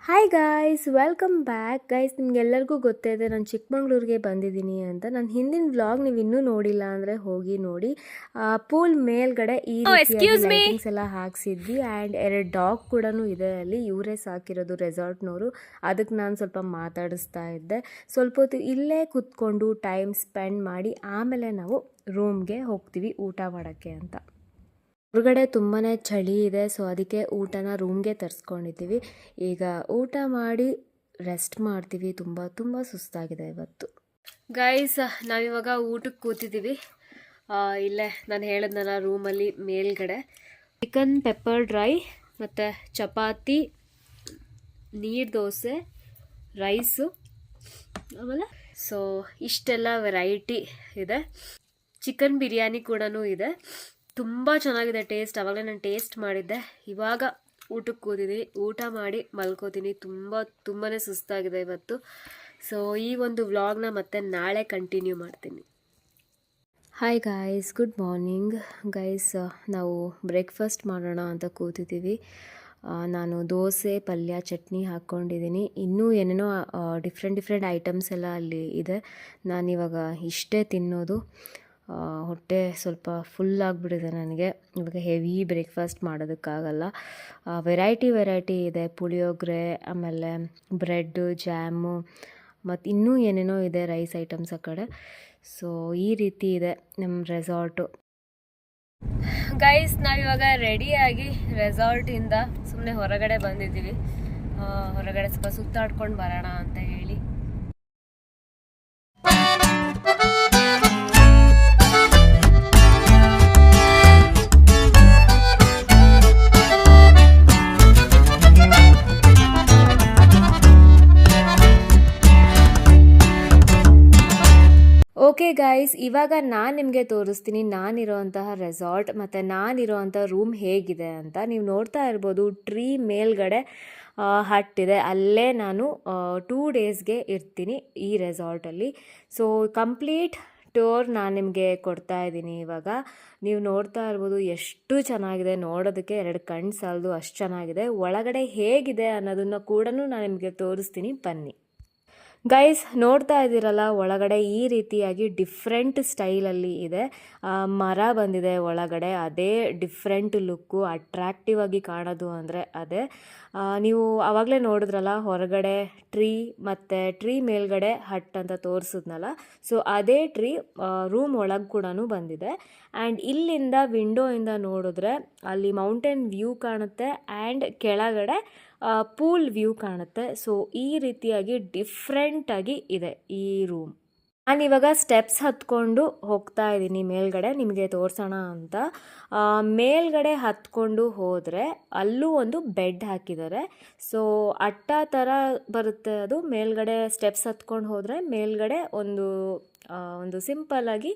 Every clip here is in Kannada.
Hi guys, welcome back guys. ನಿಮ್ಗೆಲ್ಲರಿಗೂ ಗೊತ್ತೇ ಇದೆ ನಾನು ಚಿಕ್ಕಮಂಗ್ಳೂರಿಗೆ ಬಂದಿದ್ದೀನಿ ಅಂತ. ನನ್ನ ಹಿಂದಿನ ವ್ಲಾಗ್ ನೀವು ಇನ್ನೂ ನೋಡಿಲ್ಲ ಅಂದರೆ ಹೋಗಿ ನೋಡಿ. ಪೂಲ್ ಮೇಲ್ಗಡೆ ಈ ರೀತಿಯಾಗಿ ಲೈಟಿಂಗ್ಸ್ ಎಲ್ಲ ಹಾಕ್ಸಿದ್ವಿ ಆ್ಯಂಡ್ 2 ಡಾಗ್ ಕೂಡ ಇದೆ ಅಲ್ಲಿ. ಇವರೇ ಸಾಕಿರೋದು ರೆಸಾರ್ಟ್ನವರು. ಅದಕ್ಕೆ ನಾನು ಸ್ವಲ್ಪ ಮಾತಾಡಿಸ್ತಾ ಇದ್ದೆ. ಸ್ವಲ್ಪ ಹೊತ್ತು ಇಲ್ಲೇ ಕೂತ್ಕೊಂಡು ಟೈಮ್ ಸ್ಪೆಂಡ್ ಮಾಡಿ ಆಮೇಲೆ ನಾವು ರೂಮ್ಗೆ ಹೋಗ್ತೀವಿ ಊಟ ಮಾಡೋಕ್ಕೆ ಅಂತ. ಹೊರಗಡೆ ತುಂಬಾ ಚಳಿ ಇದೆ, ಸೊ ಅದಕ್ಕೆ ಊಟನ ರೂಮ್ಗೆ ತರಿಸ್ಕೊಂಡಿದ್ದೀವಿ. ಈಗ ಊಟ ಮಾಡಿ ರೆಸ್ಟ್ ಮಾಡ್ತೀವಿ. ತುಂಬ ಸುಸ್ತಾಗಿದೆ ಇವತ್ತು. ಗೈಸ್, ನಾವಿವಾಗ ಊಟಕ್ಕೆ ಕೂತಿದ್ದೀವಿ. ಇಲ್ಲೇ ನಾನು ಹೇಳಿದ್ನಲ್ಲ ರೂಮಲ್ಲಿ ಮೇಲ್ಗಡೆ ಚಿಕನ್ ಪೆಪ್ಪರ್ ಡ್ರೈ ಮತ್ತು ಚಪಾತಿ, ನೀರು ದೋಸೆ, ರೈಸು, ಆಮೇಲೆ ಸೊ ಇಷ್ಟೆಲ್ಲ ವೆರೈಟಿ ಇದೆ. ಚಿಕನ್ ಬಿರಿಯಾನಿ ಕೂಡ ಇದೆ. ತುಂಬ ಚೆನ್ನಾಗಿದೆ ಟೇಸ್ಟ್. ಆವಾಗಲೇ ನಾನು ಟೇಸ್ಟ್ ಮಾಡಿದ್ದೆ. ಇವಾಗ ಊಟಕ್ಕೆ ಕೂತಿದ್ದೀನಿ. ಊಟ ಮಾಡಿ ಮಲ್ಕೋತೀನಿ. ತುಂಬಾ ಸುಸ್ತಾಗಿದೆ ಇವತ್ತು. ಸೊ ಈ ಒಂದು ವ್ಲಾಗ್ನ ಮತ್ತೆ ನಾಳೆ ಕಂಟಿನ್ಯೂ ಮಾಡ್ತೀನಿ. Hi guys, good morning guys. ನಾವು ಬ್ರೇಕ್ಫಾಸ್ಟ್ ಮಾಡೋಣ ಅಂತ ಕೂತಿದ್ದೀವಿ. ನಾನು ದೋಸೆ, ಪಲ್ಯ, ಚಟ್ನಿ ಹಾಕ್ಕೊಂಡಿದ್ದೀನಿ. ಇನ್ನೂ ಏನೇನೋ ಡಿಫ್ರೆಂಟ್ ಐಟಮ್ಸ್ ಎಲ್ಲ ಅಲ್ಲಿ ಇದೆ. ನಾನಿವಾಗ ಇಷ್ಟೇ ತಿನ್ನೋದು. ಹೊಟ್ಟೆ ಸ್ವಲ್ಪ ಫುಲ್ ಆಗಿಬಿಟ್ಟಿದೆ ನನಗೆ. ಇವಾಗ ಹೆವಿ ಬ್ರೇಕ್ಫಾಸ್ಟ್ ಮಾಡೋದಕ್ಕಾಗಲ್ಲ. ವೆರೈಟಿ ಇದೆ. ಪುಳಿಯೋಗರೆ, ಆಮೇಲೆ ಬ್ರೆಡ್ಡು, ಜಾಮು ಮತ್ತು ಇನ್ನೂ ಏನೇನೋ ಇದೆ ರೈಸ್ ಐಟಮ್ಸ್ ಆ ಕಡೆ. ಸೊ ಈ ರೀತಿ ಇದೆ ನಮ್ಮ ರೆಸಾರ್ಟು. ಗೈಸ್, ನಾವಿವಾಗ ರೆಡಿಯಾಗಿ ರೆಸಾರ್ಟಿಂದ ಸುಮ್ಮನೆ ಹೊರಗಡೆ ಬಂದಿದ್ದೀವಿ. ಹೊರಗಡೆ ಸ್ವಲ್ಪ ಸುತ್ತಾಡ್ಕೊಂಡು ಬರೋಣ ಅಂತ ಹೇಳಿ. ಓಕೆ ಗೈಸ್, ಇವಾಗ ನಾನು ನಿಮಗೆ ತೋರಿಸ್ತೀನಿ ನಾನಿರೋಂತಹ ರೆಸಾರ್ಟ್ ಮತ್ತು ನಾನಿರೋಂಥ ರೂಮ್ ಹೇಗಿದೆ ಅಂತ. ನೀವು ನೋಡ್ತಾ ಇರ್ಬೋದು, ಟ್ರೀ ಮೇಲ್ಗಡೆ ಹಟ್ ಇದೆ. ಅಲ್ಲೇ ನಾನು 2 ಡೇಸ್ಗೆ ಇರ್ತೀನಿ ಈ ರೆಸಾರ್ಟಲ್ಲಿ. ಸೊ ಕಂಪ್ಲೀಟ್ ಟೂರ್ ನಾನು ನಿಮಗೆ ಕೊಡ್ತಾ ಇದ್ದೀನಿ. ಇವಾಗ ನೀವು ನೋಡ್ತಾ ಇರ್ಬೋದು ಎಷ್ಟು ಚೆನ್ನಾಗಿದೆ. ನೋಡೋದಕ್ಕೆ 2 ಕಣ್ಣು ಸಾಲದು, ಅಷ್ಟು ಚೆನ್ನಾಗಿದೆ. ಒಳಗಡೆ ಹೇಗಿದೆ ಅನ್ನೋದನ್ನು ಕೂಡ ನಾನು ನಿಮಗೆ ತೋರಿಸ್ತೀನಿ, ಬನ್ನಿ. ಗೈಸ್, ನೋಡ್ತಾ ಇದ್ದೀರಲ್ಲ, ಒಳಗಡೆ ಈ ರೀತಿಯಾಗಿ ಡಿಫ್ರೆಂಟ್ ಸ್ಟೈಲಲ್ಲಿ ಇದೆ. ಮರ ಬಂದಿದೆ ಒಳಗಡೆ. ಅದೇ ಡಿಫ್ರೆಂಟ್ ಲುಕ್ಕು, ಅಟ್ರಾಕ್ಟಿವ್ ಆಗಿ ಕಾಣೋದು ಅಂದರೆ ಅದೇ. ನೀವು ಆವಾಗಲೇ ನೋಡಿದ್ರಲ್ಲ ಹೊರಗಡೆ ಟ್ರೀ ಮತ್ತು ಟ್ರೀ ಮೇಲ್ಗಡೆ ಹಟ್ ಅಂತ ತೋರಿಸಿದ್ನಲ್ಲ, ಸೊ ಅದೇ ಟ್ರೀ ರೂಮ್ ಒಳಗೆ ಕೂಡ ಬಂದಿದೆ. ಆ್ಯಂಡ್ ಇಲ್ಲಿಂದ ವಿಂಡೋಯಿಂದ ನೋಡಿದ್ರೆ ಅಲ್ಲಿ ಮೌಂಟೇನ್ ವ್ಯೂ ಕಾಣುತ್ತೆ ಆ್ಯಂಡ್ ಕೆಳಗಡೆ ಪೂಲ್ ವ್ಯೂ ಕಾಣುತ್ತೆ. ಸೊ ಈ ರೀತಿಯಾಗಿ ಡಿಫ್ರೆಂಟಾಗಿ ಇದೆ ಈ ರೂಮ್. ನಾನಿವಾಗ ಸ್ಟೆಪ್ಸ್ ಹತ್ಕೊಂಡು ಹೋಗ್ತಾ ಇದ್ದೀನಿ ಮೇಲ್ಗಡೆ, ನಿಮಗೆ ತೋರಿಸೋಣ ಅಂತ. ಮೇಲ್ಗಡೆ ಹತ್ಕೊಂಡು ಹೋದರೆ ಅಲ್ಲೂ ಒಂದು ಬೆಡ್ ಹಾಕಿದ್ದಾರೆ. ಸೊ ಅಟ್ಟ ಥರ ಬರುತ್ತೆ ಅದು. ಮೇಲ್ಗಡೆ ಸ್ಟೆಪ್ಸ್ ಹತ್ಕೊಂಡು ಹೋದರೆ ಮೇಲ್ಗಡೆ ಒಂದು ಸಿಂಪಲ್ಲಾಗಿ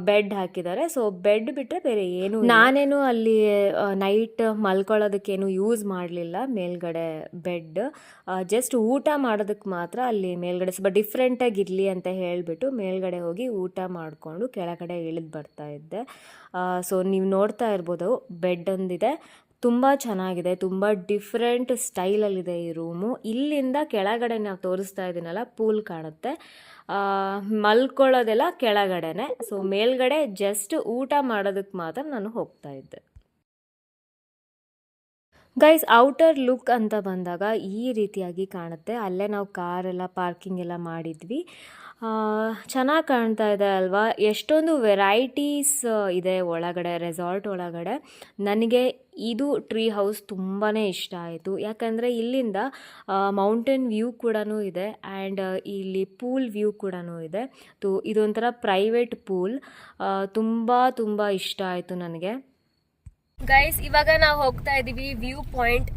ಬೆಡ್ ಹಾಕಿದ್ದಾರೆ. ಸೊ ಬೆಡ್ ಬಿಟ್ಟರೆ ಬೇರೆ ಏನು, ನಾನೇನು ಅಲ್ಲಿ ನೈಟ್ ಮಲ್ಕೊಳ್ಳೋದಕ್ಕೇನು ಯೂಸ್ ಮಾಡಲಿಲ್ಲ ಮೇಲ್ಗಡೆ ಬೆಡ್. ಜಸ್ಟ್ ಊಟ ಮಾಡೋದಕ್ಕೆ ಮಾತ್ರ ಅಲ್ಲಿ ಮೇಲ್ಗಡೆ ಸ್ವಲ್ಪ ಡಿಫ್ರೆಂಟಾಗಿರಲಿ ಅಂತ ಹೇಳಿಬಿಟ್ಟು ಮೇಲ್ಗಡೆ ಹೋಗಿ ಊಟ ಮಾಡಿಕೊಂಡು ಕೆಳಗಡೆ ಇಳಿದು ಬರ್ತಾ ಇದ್ದೆ. ಸೊ ನೀವು ನೋಡ್ತಾ ಇರ್ಬೋದು, ಬೆಡ್ ಒಂದಿದೆ. ತುಂಬ ಚೆನ್ನಾಗಿದೆ, ತುಂಬ ಡಿಫ್ರೆಂಟ್ ಸ್ಟೈಲಲ್ಲಿದೆ ಈ ರೂಮು. ಇಲ್ಲಿಂದ ಕೆಳಗಡೆ ನಾವು ತೋರಿಸ್ತಾ ಇದ್ದೀನಲ್ಲ, ಪೂಲ್ ಕಾಣುತ್ತೆ. ಮಲ್ಕೊಳ್ಳೋದೆಲ್ಲ ಕೆಳಗಡೆನೆ. ಸೊ ಮೇಲ್ಗಡೆ ಜಸ್ಟ್ ಊಟ ಮಾಡೋದಕ್ಕೆ ಮಾತ್ರ ನಾನು ಹೋಗ್ತಾ ಇದ್ದೆ. ಗೈಸ್, ಔಟರ್ ಲುಕ್ ಅಂತ ಬಂದಾಗ ಈ ರೀತಿಯಾಗಿ ಕಾಣುತ್ತೆ. ಅಲ್ಲೇ ನಾವು ಕಾರೆಲ್ಲ ಪಾರ್ಕಿಂಗ್ ಎಲ್ಲ ಮಾಡಿದ್ವಿ. ಚೆನ್ನಾಗಿ ಕಾಣ್ತಾ ಇದೆ ಅಲ್ವಾ? ಎಷ್ಟೊಂದು ವೆರೈಟೀಸ್ ಇದೆ ಒಳಗಡೆ, ರೆಸಾರ್ಟ್ ಒಳಗಡೆ. ನನಗೆ ಇದು ಟ್ರೀ ಹೌಸ್ ತುಂಬಾ ಇಷ್ಟ ಆಯಿತು. ಯಾಕಂದರೆ ಇಲ್ಲಿಂದ ಮೌಂಟೇನ್ ವ್ಯೂ ಕೂಡ ಇದೆ ಆ್ಯಂಡ್ ಇಲ್ಲಿ ಪೂಲ್ ವ್ಯೂ ಕೂಡ ಇದೆ. ಇದೊಂಥರ ಪ್ರೈವೇಟ್ ಪೂಲ್. ತುಂಬ ಇಷ್ಟ ಆಯಿತು ನನಗೆ. ಗೈಸ್, ಇವಾಗ ನಾವು ಹೋಗ್ತಾ ಇದ್ದೀವಿ ವ್ಯೂ ಪಾಯಿಂಟ್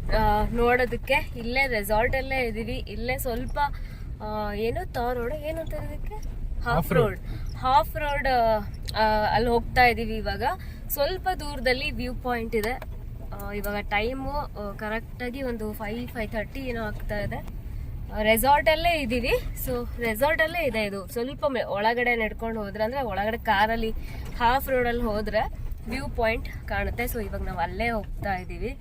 ನೋಡೋದಕ್ಕೆ. ಇಲ್ಲೇ ರೆಸಾರ್ಟಲ್ಲೇ ಇದ್ದೀವಿ. ಇಲ್ಲೇ ಸ್ವಲ್ಪ ಏನು ರೋಡ್ ಏನಂತ ಇದಕ್ಕೆ ಹಾಫ್ ರೋಡ್ ಅಲ್ಲಿ ಹೋಗ್ತಾ ಇದ್ದೀವಿ. ಇವಾಗ ಸ್ವಲ್ಪ ದೂರದಲ್ಲಿ ವ್ಯೂ ಪಾಯಿಂಟ್ ಇದೆ. ಇವಾಗ ಟೈಮು ಕರೆಕ್ಟಾಗಿ ಒಂದು 5:30 ಏನೋ ಆಗ್ತಾ ಇದೆ. ರೆಸಾರ್ಟಲ್ಲೇ ಇದ್ದೀವಿ. ಸೊ ರೆಸಾರ್ಟಲ್ಲೇ ಇದೆ ಇದು. ಸ್ವಲ್ಪ ಒಳಗಡೆ ನಡ್ಕೊಂಡು ಹೋದ್ರೆ, ಅಂದರೆ ಒಳಗಡೆ ಕಾರಲ್ಲಿ ಹಾಫ್ ರೋಡಲ್ಲಿ ಹೋದರೆ ವ್ಯೂ ಪಾಯಿಂಟ್ ಕಾಣುತ್ತೆ. ಸೊ ಇವಾಗ ನಾವು ಅಲ್ಲೇ ಹೋಗ್ತಾ ಇದ್ದೀವಿ.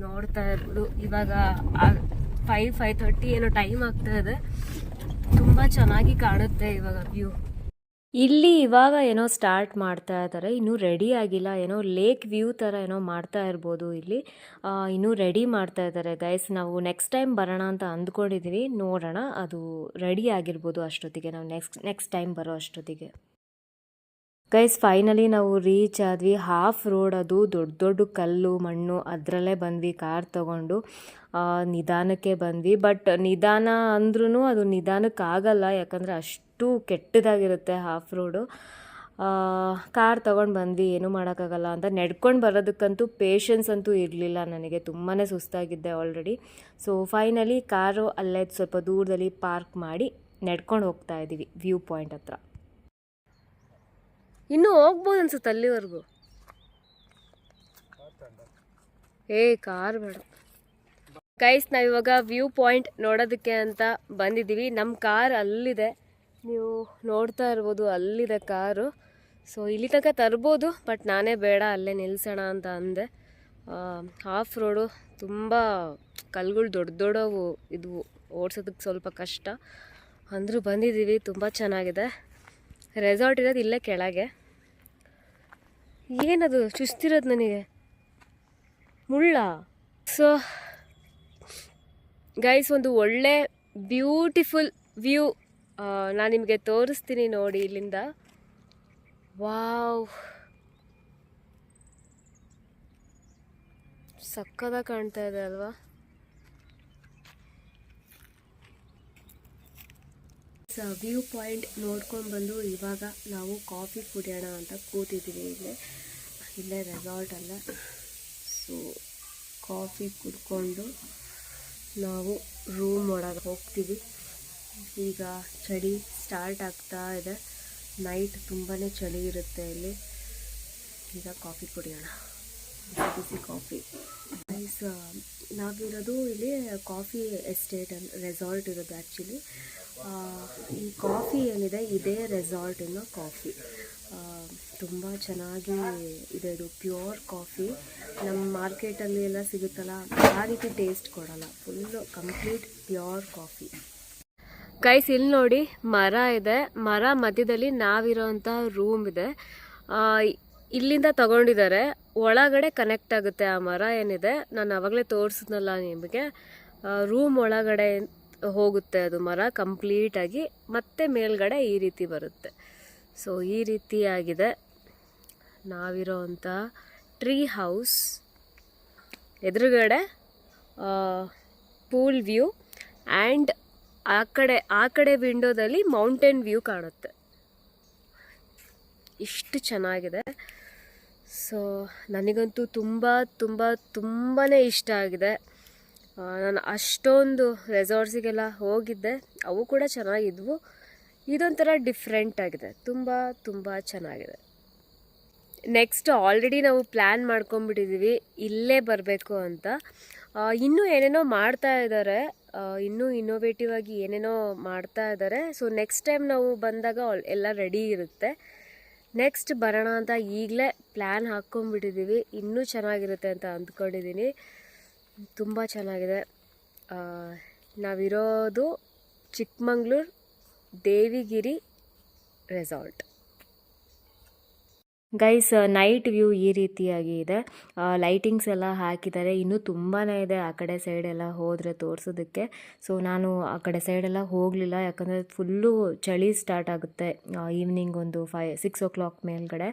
ನೋಡ್ತಾ ಇರ್ಬೋದು ಇವಾಗ 5:30 ಏನೋ ಟೈಮ್ ಆಗ್ತಾ ಇದೆ. ತುಂಬ ಚೆನ್ನಾಗಿ ಕಾಣುತ್ತೆ ಇವಾಗ ವ್ಯೂ. ಇಲ್ಲಿ ಇವಾಗ ಏನೋ ಸ್ಟಾರ್ಟ್ ಮಾಡ್ತಾ ಇದ್ದಾರೆ, ಇನ್ನೂ ರೆಡಿ ಆಗಿಲ್ಲ. ಏನೋ ಲೇಕ್ ವ್ಯೂ ಥರ ಏನೋ ಮಾಡ್ತಾ ಇರ್ಬೋದು ಇಲ್ಲಿ. ಇನ್ನೂ ರೆಡಿ ಮಾಡ್ತಾ ಇದ್ದಾರೆ ಗೈಸ್. ನಾವು ನೆಕ್ಸ್ಟ್ ಟೈಮ್ ಬರೋಣ ಅಂತ ಅಂದ್ಕೊಂಡಿದ್ದೀವಿ, ನೋಡೋಣ ಅದು ರೆಡಿ ಆಗಿರ್ಬೋದು ಅಷ್ಟೊತ್ತಿಗೆ, ನಾವು ನೆಕ್ಸ್ಟ್ ಟೈಮ್ ಬರೋ ಅಷ್ಟೊತ್ತಿಗೆ. ಗೈಸ್ ಫೈನಲಿ ನಾವು ರೀಚ್ ಆದ್ವಿ. ಹಾಫ್ ರೋಡ್ ಅದು, ದೊಡ್ಡ ದೊಡ್ಡ ಕಲ್ಲು ಮಣ್ಣು ಅದರಲ್ಲೇ ಬಂದ್ವಿ ಕಾರ್ ತೊಗೊಂಡು. ನಿಧಾನಕ್ಕೆ ಬಂದ್ವಿ, ಬಟ್ ನಿಧಾನ ಅಂದ್ರೂ ಅದು ನಿಧಾನಕ್ಕಾಗಲ್ಲ, ಯಾಕಂದರೆ ಅಷ್ಟು ಕೆಟ್ಟದಾಗಿರುತ್ತೆ ಹಾಫ್ ರೋಡು. ಕಾರ್ ತೊಗೊಂಡು ಬಂದ್ವಿ, ಏನೂ ಮಾಡೋಕ್ಕಾಗಲ್ಲ ಅಂತ. ನಡ್ಕೊಂಡು ಬರೋದಕ್ಕಂತೂ ಪೇಷನ್ಸ್ ಅಂತೂ ಇರಲಿಲ್ಲ ನನಗೆ, ತುಂಬಾ ಸುಸ್ತಾಗಿದ್ದೆ ಆಲ್ರೆಡಿ. ಸೊ ಫೈನಲಿ ಕಾರು ಅಲ್ಲೇ ಸ್ವಲ್ಪ ದೂರದಲ್ಲಿ ಪಾರ್ಕ್ ಮಾಡಿ ನಡ್ಕೊಂಡು ಹೋಗ್ತಾ ಇದ್ದೀವಿ ವ್ಯೂ ಪಾಯಿಂಟ್ ಹತ್ರ. ಇನ್ನೂ ಹೋಗ್ಬೋದು ಅನ್ಸುತ್ತೆ ಅಲ್ಲಿವರೆಗೂ. ಕಾರ್ ಬೇಡ ಗೈಸ್. ನಾವಿವಾಗ ವ್ಯೂ ಪಾಯಿಂಟ್ ನೋಡೋದಕ್ಕೆ ಅಂತ ಬಂದಿದ್ದೀವಿ. ನಮ್ಮ ಕಾರ್ ಅಲ್ಲಿದೆ, ನೀವು ನೋಡ್ತಾ ಇರ್ಬೋದು, ಅಲ್ಲಿದೆ ಕಾರು. ಸೊ ಇಲ್ಲಿ ತನಕ ತರ್ಬೋದು, ಬಟ್ ನಾನೇ ಬೇಡ ಅಲ್ಲೇ ನಿಲ್ಲಿಸೋಣ ಅಂತ ಅಂದೆ. ಹಾಫ್ ರೋಡು, ತುಂಬ ಕಲ್ಗಳು ದೊಡ್ಡ ದೊಡ್ಡವು ಇದ್ವು, ಓಡಿಸೋದಕ್ಕೆ ಸ್ವಲ್ಪ ಕಷ್ಟ ಅಂದರೂ ಬಂದಿದ್ದೀವಿ. ತುಂಬ ಚೆನ್ನಾಗಿದೆ. ರೆಸಾರ್ಟ್ ಇರೋದು ಇಲ್ಲೇ ಕೆಳಗೆ. ಏನದು ಚುಸ್ತಿರೋದು ನನಗೆ, ಮುಳ್ಳ. ಸೊ ಗೈಸ್, ಒಂದು ಒಳ್ಳೆ ಬ್ಯೂಟಿಫುಲ್ ವ್ಯೂ ನಾನು ನಿಮಗೆ ತೋರಿಸ್ತೀನಿ ನೋಡಿ ಇಲ್ಲಿಂದ. ವಾವ್, ಸಕ್ಕದಾಗಿ ಕಾಣ್ತಾ ಇದೆ ಅಲ್ವಾ. ವ್ಯೂ ಪಾಯಿಂಟ್ ನೋಡ್ಕೊಂಡು ಇವಾಗ ನಾವು ಕಾಫಿ ಕುಡಿಯೋಣ ಅಂತ ಕೂತಿದ್ದೀವಿ ಇಲ್ಲೇ ರೆಸಾರ್ಟಲ್ಲೇ. ಸೊ ಕಾಫಿ ಕುಡ್ಕೊಂಡು ನಾವು ರೂಮ್ ಒಳಗೆ ಹೋಗ್ತೀವಿ. ಈಗ ಚಳಿ ಸ್ಟಾರ್ಟ್ ಆಗ್ತಾ ಇದೆ, ನೈಟ್ ತುಂಬಾ ಚಳಿ ಇರುತ್ತೆ ಇಲ್ಲಿ. ಈಗ ಕಾಫಿ ಕುಡಿಯೋಣ, ಬಿಸಿ ಕಾಫಿ. ಗೈಸ್, ನಾವಿರೋದು ಇಲ್ಲಿ ಕಾಫಿ ಎಸ್ಟೇಟ್ ರೆಸಾರ್ಟ್ ಇರೋದು ಆ್ಯಕ್ಚುಲಿ. ಈ ಕಾಫಿ ಏನಿದೆ ಇದೇ ರೆಸಾರ್ಟಿನ ಕಾಫಿ. ತುಂಬ ಚೆನ್ನಾಗಿ ಇದೆ, ಇದು ಪ್ಯೂರ್ ಕಾಫಿ. ನಮ್ಮ ಮಾರ್ಕೆಟಲ್ಲಿ ಎಲ್ಲ ಸಿಗುತ್ತಲ್ಲ ಆ ರೀತಿ ಟೇಸ್ಟ್ ಕೊಡಲ್ಲ, full complete pure coffee. Guys ಇಲ್ಲಿ ನೋಡಿ, ಮರ ಇದೆ, ಮರ ಮಧ್ಯದಲ್ಲಿ ನಾವಿರೋಂಥ ರೂಮ್ ಇದೆ. ಇಲ್ಲಿಂದ ತಗೊಂಡಿದ್ದಾರೆ, ಒಳಗಡೆ ಕನೆಕ್ಟ್ ಆಗುತ್ತೆ ಆ ಮರ ಏನಿದೆ. ನಾನು ಆವಾಗಲೇ ತೋರಿಸಿದ್ನಲ್ಲ ನಿಮಗೆ, ರೂಮ್ ಒಳಗಡೆ ಹೋಗುತ್ತೆ ಅದು ಮರ ಕಂಪ್ಲೀಟಾಗಿ, ಮತ್ತೆ ಮೇಲ್ಗಡೆ ಈ ರೀತಿ ಬರುತ್ತೆ. ಸೊ ಈ ರೀತಿಯಾಗಿದೆ ನಾವಿರೋ ಅಂಥ ಟ್ರೀ ಹೌಸ್. ಎದುರುಗಡೆ ಪೂಲ್ ವ್ಯೂ ಆ್ಯಂಡ್ ಆ ಕಡೆ ವಿಂಡೋದಲ್ಲಿ ಮೌಂಟೇನ್ ವ್ಯೂ ಕಾಣುತ್ತೆ. ಇಷ್ಟು ಚೆನ್ನಾಗಿದೆ. ಸೊ ನನಗಂತೂ ತುಂಬಾ ಇಷ್ಟ ಆಗಿದೆ. ನಾನು ಅಷ್ಟೊಂದು ರೆಸಾರ್ಟ್ಸಿಗೆಲ್ಲ ಹೋಗಿದ್ದೆ, ಅವು ಕೂಡ ಚೆನ್ನಾಗಿದ್ವು. ಇದೊಂಥರ ಡಿಫ್ರೆಂಟ್ ಆಗಿದೆ, ತುಂಬ ಚೆನ್ನಾಗಿದೆ. ನೆಕ್ಸ್ಟ್ ಆಲ್ರೆಡಿ ನಾವು ಪ್ಲ್ಯಾನ್ ಮಾಡ್ಕೊಂಬಿಟ್ಟಿದ್ದೀವಿ ಇಲ್ಲೇ ಬರಬೇಕು ಅಂತ. ಇನ್ನೂ ಏನೇನೋ ಮಾಡ್ತಾ ಇದ್ದಾರೆ, ಇನ್ನೂ ಇನ್ನೋವೇಟಿವ್ ಆಗಿ ಏನೇನೋ ಮಾಡ್ತಾ ಇದ್ದಾರೆ. ಸೊ ನೆಕ್ಸ್ಟ್ ಟೈಮ್ ನಾವು ಬಂದಾಗ ಎಲ್ಲ ರೆಡಿ ಇರುತ್ತೆ, ನೆಕ್ಸ್ಟ್ ಬರೋಣ ಅಂತ ಈಗಲೇ ಪ್ಲ್ಯಾನ್ ಹಾಕ್ಕೊಂಬಿಟ್ಟಿದ್ದೀವಿ. ಇನ್ನೂ ಚೆನ್ನಾಗಿರುತ್ತೆ ಅಂತ ಅಂದ್ಕೊಂಡಿದ್ದೀನಿ. ತುಂಬ ಚೆನ್ನಾಗಿದೆ. ನಾವಿರೋದು Chikmagalur Devigiri resort. Guys, night view ಈ ರೀತಿಯಾಗಿ ಇದೆ. ಲೈಟಿಂಗ್ಸ್ ಎಲ್ಲ ಹಾಕಿದ್ದಾರೆ, ಇನ್ನೂ ತುಂಬಾ ಇದೆ ಆ ಕಡೆ ಸೈಡೆಲ್ಲ ಹೋದರೆ ತೋರಿಸೋದಕ್ಕೆ. ಸೊ ನಾನು ಆ ಕಡೆ ಸೈಡೆಲ್ಲ ಹೋಗಲಿಲ್ಲ, ಯಾಕಂದರೆ ಫುಲ್ಲು ಚಳಿ ಸ್ಟಾರ್ಟ್ ಆಗುತ್ತೆ ಈವ್ನಿಂಗ್ ಒಂದು 6 o'clock ಮೇಲ್ಗಡೆ.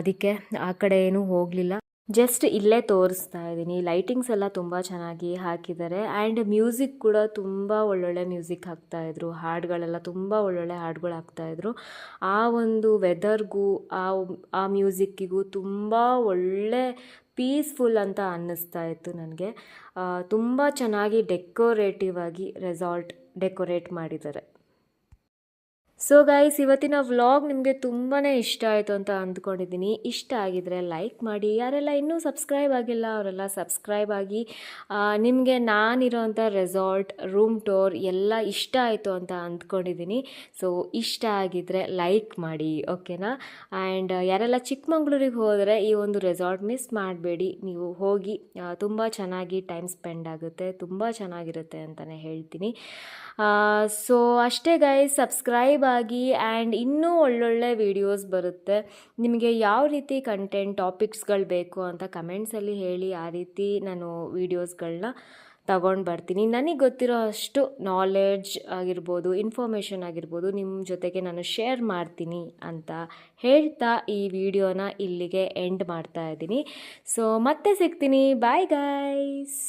ಅದಕ್ಕೆ ಆ ಕಡೆ ಏನೂ ಹೋಗಲಿಲ್ಲ, ಜಸ್ಟ್ ಇಲ್ಲೇ ತೋರಿಸ್ತಾ ಇದ್ದೀನಿ. ಲೈಟಿಂಗ್ಸ್ ಎಲ್ಲ ತುಂಬ ಚೆನ್ನಾಗಿ ಹಾಕಿದ್ದಾರೆ ಆ್ಯಂಡ್ ಮ್ಯೂಸಿಕ್ ಕೂಡ ತುಂಬ ಒಳ್ಳೊಳ್ಳೆ ಮ್ಯೂಸಿಕ್ ಹಾಕ್ತಾಯಿದ್ರು, ಹಾಡುಗಳೆಲ್ಲ ತುಂಬ ಒಳ್ಳೊಳ್ಳೆ ಹಾಡುಗಳು ಹಾಕ್ತಾಯಿದ್ರು. ಆ ಒಂದು ವೆದರ್ಗೂ ಆ ಮ್ಯೂಸಿಕ್ಕಿಗೂ ತುಂಬ ಒಳ್ಳೆ ಪೀಸ್ಫುಲ್ ಅಂತ ಅನ್ನಿಸ್ತಾ ಇತ್ತು ನನಗೆ. ತುಂಬ ಚೆನ್ನಾಗಿ ಡೆಕೋರೇಟಿವ್ ಆಗಿ ರೆಸಾರ್ಟ್ ಡೆಕೋರೇಟ್ ಮಾಡಿದ್ದಾರೆ. ಸೊ ಗೈಸ್, ಇವತ್ತಿನ ವ್ಲಾಗ್ ನಿಮಗೆ ತುಂಬಾ ಇಷ್ಟ ಆಯಿತು ಅಂತ ಅಂದ್ಕೊಂಡಿದ್ದೀನಿ. ಇಷ್ಟ ಆಗಿದರೆ ಲೈಕ್ ಮಾಡಿ. ಯಾರೆಲ್ಲ ಇನ್ನೂ ಸಬ್ಸ್ಕ್ರೈಬ್ ಆಗಿಲ್ಲ ಅವರೆಲ್ಲ ಸಬ್ಸ್ಕ್ರೈಬ್ ಆಗಿ. ನಿಮಗೆ ನಾನಿರೋಂಥ ರೆಸಾರ್ಟ್ ರೂಮ್ ಟೂರ್ ಎಲ್ಲ ಇಷ್ಟ ಆಯಿತು ಅಂತ ಅಂದ್ಕೊಂಡಿದ್ದೀನಿ. ಸೊ ಇಷ್ಟ ಆಗಿದ್ದರೆ ಲೈಕ್ ಮಾಡಿ, ಓಕೆನಾ. ಆ್ಯಂಡ್ ಯಾರೆಲ್ಲ ಚಿಕ್ಕಮಂಗ್ಳೂರಿಗೆ ಹೋದರೆ ಈ ಒಂದು ರೆಸಾರ್ಟ್ ಮಿಸ್ ಮಾಡಬೇಡಿ. ನೀವು ಹೋಗಿ ತುಂಬ ಚೆನ್ನಾಗಿ ಟೈಮ್ ಸ್ಪೆಂಡ್ ಆಗುತ್ತೆ, ತುಂಬ ಚೆನ್ನಾಗಿರುತ್ತೆ ಅಂತಲೇ ಹೇಳ್ತೀನಿ. ಸೊ ಅಷ್ಟೇ ಗೈಸ್, ಸಬ್ಸ್ಕ್ರೈಬ್ ಆಗಿ. ಆ್ಯಂಡ್ ಇನ್ನೂ ಒಳ್ಳೊಳ್ಳೆ ವೀಡಿಯೋಸ್ ಬರುತ್ತೆ. ನಿಮಗೆ ಯಾವ ರೀತಿ ಕಂಟೆಂಟ್ ಟಾಪಿಕ್ಸ್ಗಳು ಬೇಕು ಅಂತ ಕಮೆಂಟ್ಸಲ್ಲಿ ಹೇಳಿ. ಆ ರೀತಿ ನಾನು ವೀಡಿಯೋಸ್ಗಳನ್ನ ತಗೊಂಡು ಬರ್ತೀನಿ. ನನಗೆ ಗೊತ್ತಿರೋ ಅಷ್ಟು ನಾಲೆಡ್ಜ್ ಆಗಿರ್ಬೋದು, ಇನ್ಫಾರ್ಮೇಷನ್ ಆಗಿರ್ಬೋದು ನಿಮ್ಮ ಜೊತೆಗೆ ನಾನು ಶೇರ್ ಮಾಡ್ತೀನಿ ಅಂತ ಹೇಳ್ತಾ ಈ ವಿಡಿಯೋನ ಇಲ್ಲಿಗೆ ಎಂಡ್ ಮಾಡ್ತಾ ಇದ್ದೀನಿ. ಸೊ ಮತ್ತೆ ಸಿಗ್ತೀನಿ. Bye guys.